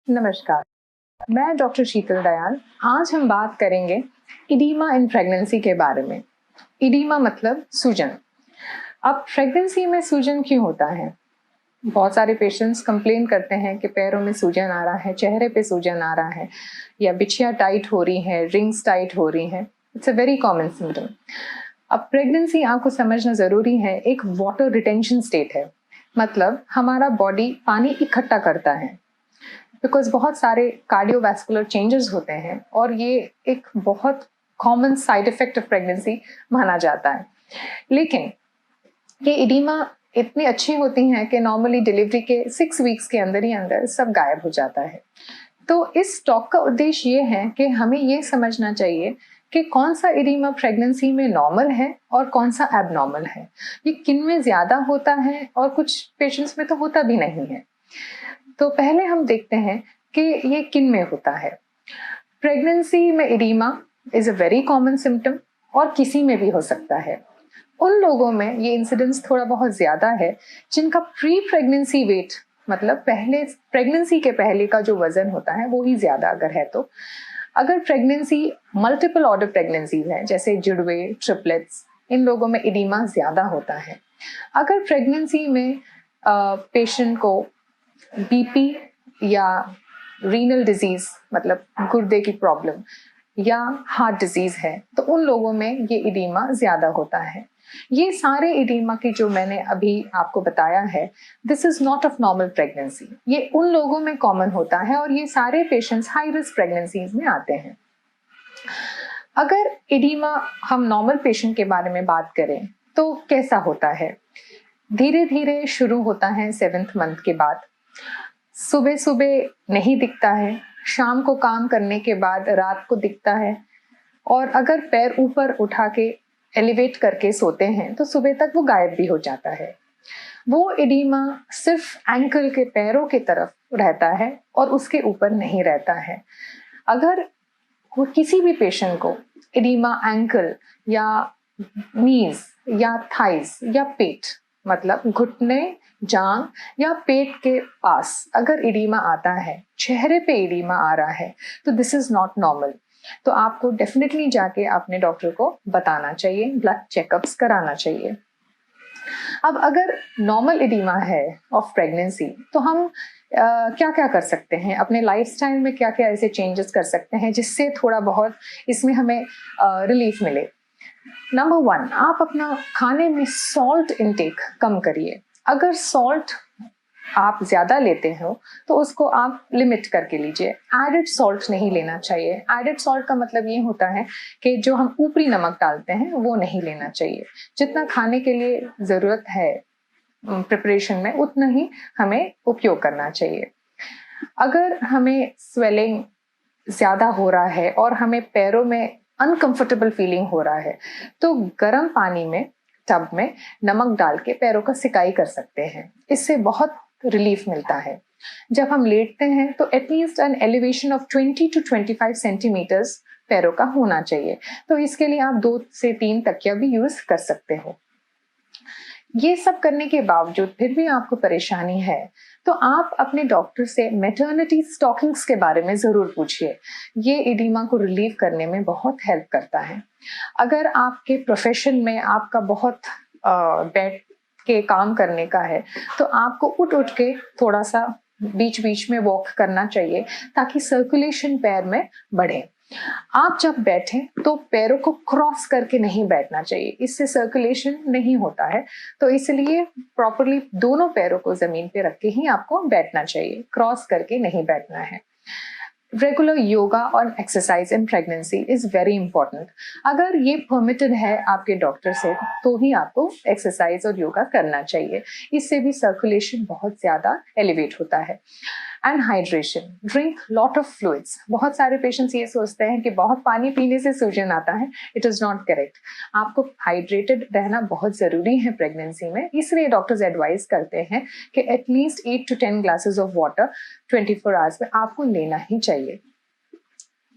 नमस्कार, मैं डॉक्टर शीतल दयाल। आज हम बात करेंगे इडीमा इन प्रेगनेंसी के बारे में। इडीमा मतलब सूजन। अब प्रेगनेंसी में सूजन क्यों होता है? बहुत सारे पेशेंट्स कंप्लेन करते हैं कि पैरों में सूजन आ रहा है, चेहरे पे सूजन आ रहा है, या बिछिया टाइट हो रही है, रिंग्स टाइट हो रही हैं। It's a very common symptom. अब प्रेगनेंसी आपको समझना ज़रूरी है, एक वाटर रिटेंशन स्टेट है, मतलब हमारा बॉडी पानी इकट्ठा करता है, बिकॉज बहुत सारे कार्डियोवैस्कुलर चेंजेस होते हैं और ये एक बहुत common side effect of pregnancy माना जाता है। लेकिन ये इडीमा इतनी अच्छी होती हैं कि नॉर्मली डिलीवरी के 6 वीक्स के अंदर ही अंदर सब गायब हो जाता है। तो इस टॉक का उद्देश्य ये है कि हमें ये समझना चाहिए कि कौन सा इडीमा प्रेगनेंसी में नॉर्मल है और कौन सा एबनॉर्मल है। ये किन में ज़्यादा होता है और कुछ पेशेंट्स में तो होता भी नहीं है। तो पहले हम देखते हैं कि ये किन में होता है। प्रेगनेंसी में oedema is a very common symptom और किसी में भी हो सकता है। उन लोगों में ये इंसिडेंस थोड़ा बहुत ज़्यादा है जिनका प्री प्रेगनेंसी वेट, मतलब पहले प्रेगनेंसी के पहले का जो वज़न होता है वो ही ज़्यादा अगर है तो। अगर प्रेगनेंसी मल्टीपल ऑर्डर प्रेगनेंसीज हैं जैसे जुड़वे, ट्रिपलेट्स, इन लोगों में इडीमा ज़्यादा होता है। अगर प्रेगनेंसी में पेशेंट को बीपी या रीनल डिजीज, मतलब गुर्दे की प्रॉब्लम या हार्ट डिजीज है, तो उन लोगों में ये इडीमा ज्यादा होता है। ये सारे इडीमा की जो मैंने अभी आपको बताया है, this is not of normal pregnancy. ये उन लोगों में कॉमन होता है और ये सारे पेशेंट्स हाई रिस्क प्रेगनेंसीज में आते हैं। अगर इडीमा हम नॉर्मल पेशेंट के बारे में बात करें तो कैसा होता है? धीरे धीरे शुरू होता है 7th मंथ के बाद। सुबह सुबह नहीं दिखता है, शाम को काम करने के बाद रात को दिखता है, और अगर पैर ऊपर उठा के एलिवेट करके सोते हैं तो सुबह तक वो गायब भी हो जाता है। वो इडीमा सिर्फ एंकल के पैरों की तरफ रहता है और उसके ऊपर नहीं रहता है। अगर किसी भी पेशेंट को इडीमा एंकल या नीज या थाइस या पेट, मतलब घुटने, जांग या पेट के पास अगर इडीमा आता है, चेहरे पे इडीमा आ रहा है, तो दिस इज नॉट नॉर्मल। तो आपको डेफिनेटली जाके अपने डॉक्टर को बताना चाहिए, ब्लड चेकअप्स कराना चाहिए। अब अगर नॉर्मल इडीमा है ऑफ प्रेगनेंसी, तो हम क्या क्या कर सकते हैं, अपने लाइफस्टाइल में क्या क्या ऐसे चेंजेस कर सकते हैं जिससे थोड़ा बहुत इसमें हमें रिलीफ मिले। नंबर 1, आप अपना खाने में सॉल्ट इनटेक कम करिए। अगर सॉल्ट आप ज़्यादा लेते हो तो उसको आप लिमिट करके लीजिए। एडेड सॉल्ट नहीं लेना चाहिए। एडेड सॉल्ट का मतलब ये होता है कि जो हम ऊपरी नमक डालते हैं वो नहीं लेना चाहिए। जितना खाने के लिए ज़रूरत है प्रिपरेशन में, उतना ही हमें उपयोग करना चाहिए। अगर हमें स्वेलिंग ज़्यादा हो रहा है और हमें पैरों में अनकंफर्टेबल फीलिंग हो रहा है, तो गर्म पानी में, टब में नमक डाल के पैरों का सिकाई कर सकते हैं। इससे बहुत रिलीफ मिलता है। जब हम लेटते हैं तो at least an elevation of 20 to 25 centimetres पैरों का होना चाहिए। तो इसके लिए आप 2 से 3 तकिया भी यूज कर सकते हो। ये सब करने के बावजूद फिर भी आपको परेशानी है, तो आप अपने डॉक्टर से मैटरनिटी स्टॉकिंग्स के बारे में ज़रूर पूछिए। ये इडीमा को रिलीव करने में बहुत हेल्प करता है। अगर आपके प्रोफेशन में आपका बहुत बैठ के काम करने का है, तो आपको उठ उठ के थोड़ा सा बीच बीच में वॉक करना चाहिए ताकि सर्कुलेशन पैर में बढ़े। आप जब बैठें तो पैरों को क्रॉस करके नहीं बैठना चाहिए, इससे सर्कुलेशन नहीं होता है। तो इसलिए प्रॉपरली दोनों पैरों को जमीन पे रख के ही आपको बैठना चाहिए, क्रॉस करके नहीं बैठना है। रेगुलर योगा और exercise in pregnancy is very important. अगर ये परमिटेड है आपके डॉक्टर से, तो ही आपको एक्सरसाइज और योगा करना चाहिए। इससे भी सर्कुलेशन बहुत ज़्यादा एलिवेट होता है। And hydration, drink lot of fluids. बहुत सारे पेशेंट्स ये सोचते हैं कि बहुत पानी पीने से सूजन आता है। It is not correct. आपको हाइड्रेटेड रहना बहुत ज़रूरी है प्रेगनेंसी में, इसलिए डॉक्टर्स एडवाइस करते हैं कि at least 8 to 10 glasses of water 24 hours में आपको लेना ही चाहिए।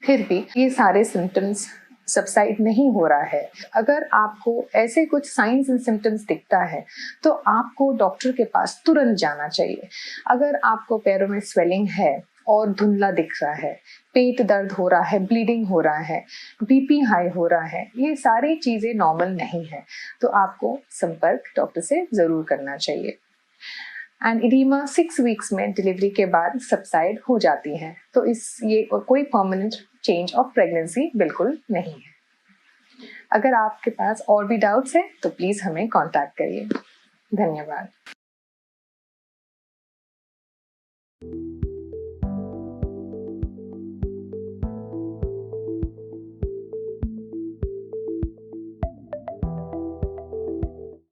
फिर भी ये सारे सिम्टम्स सबसाइड नहीं हो रहा है, अगर आपको ऐसे कुछ साइंस एंड सिम्टम्स दिखता है, तो आपको डॉक्टर के पास तुरंत जाना चाहिए। अगर आपको पैरों में स्वेलिंग है और धुंधला दिख रहा है, पेट दर्द हो रहा है, ब्लीडिंग हो रहा है, बीपी हाई हो रहा है, ये सारी चीज़ें नॉर्मल नहीं है, तो आपको संपर्क डॉक्टर से ज़रूर करना चाहिए। एंड इडीमा 6 वीक्स में डिलीवरी के बाद सबसाइड हो जाती है, तो ये कोई परमानेंट चेंज ऑफ प्रेगनेंसी बिल्कुल नहीं है। अगर आपके पास और भी डाउट्स हैं तो प्लीज़ हमें कांटेक्ट करिए। धन्यवाद।